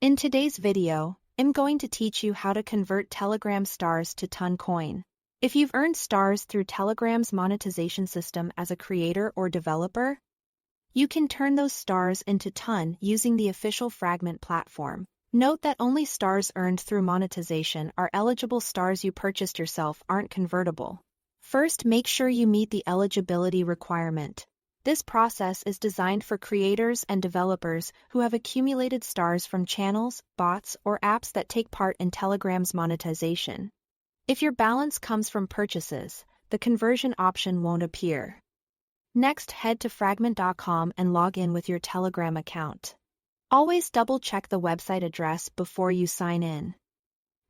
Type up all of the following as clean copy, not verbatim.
In today's video, I'm going to teach you how to convert Telegram stars to Ton Coin. If you've earned stars through Telegram's monetization system as a creator or developer, you can turn those stars into Ton using the official Fragment platform. Note that only stars earned through monetization are eligible. Stars you purchased yourself aren't convertible. First, make sure you meet the eligibility requirement. This process is designed for creators and developers who have accumulated stars from channels, bots, or apps that take part in Telegram's monetization. If your balance comes from purchases, the conversion option won't appear. Next, head to fragment.com and log in with your Telegram account. Always double-check the website address before you sign in.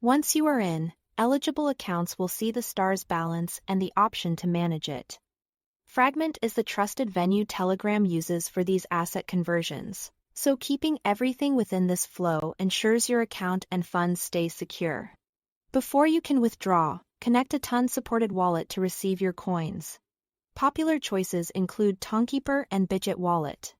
Once you are in, eligible accounts will see the stars balance and the option to manage it. Fragment is the trusted venue Telegram uses for these asset conversions, so keeping everything within this flow ensures your account and funds stay secure. Before you can withdraw, connect a Ton-supported wallet to receive your coins. Popular choices include Tonkeeper and Bitget Wallet.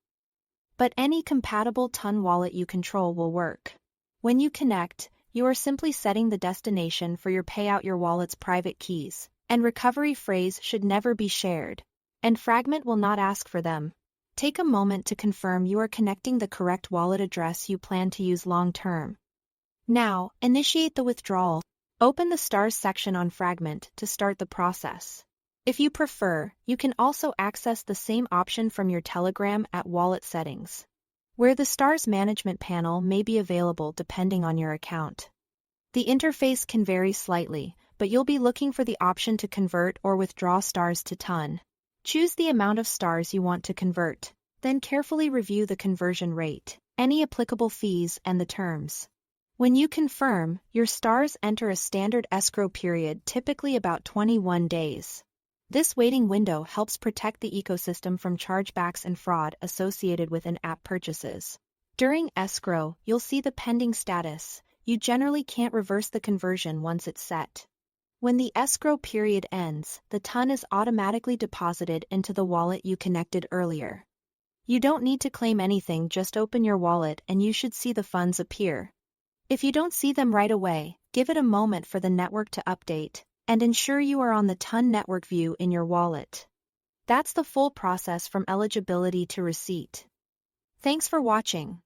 But any compatible Ton wallet you control will work. When you connect, you are simply setting the destination for your payout. Your wallet's private keys and recovery phrase should never be shared, and Fragment will not ask for them. Take a moment to confirm you are connecting the correct wallet address you plan to use long-term. Now, initiate the withdrawal. Open the stars section on Fragment to start the process. If you prefer, you can also access the same option from your Telegram at Wallet Settings, where the stars management panel may be available depending on your account. The interface can vary slightly, but you'll be looking for the option to convert or withdraw stars to Ton. Choose the amount of stars you want to convert, then carefully review the conversion rate, any applicable fees, and the terms. When you confirm, your stars enter a standard escrow period, typically about 21 days. This waiting window helps protect the ecosystem from chargebacks and fraud associated with in-app purchases. During escrow, you'll see the pending status. You generally can't reverse the conversion once it's set. When the escrow period ends, the Ton is automatically deposited into the wallet you connected earlier. You don't need to claim anything, just open your wallet and you should see the funds appear. If you don't see them right away, give it a moment for the network to update, and ensure you are on the Ton network view in your wallet. That's the full process from eligibility to receipt. Thanks for watching.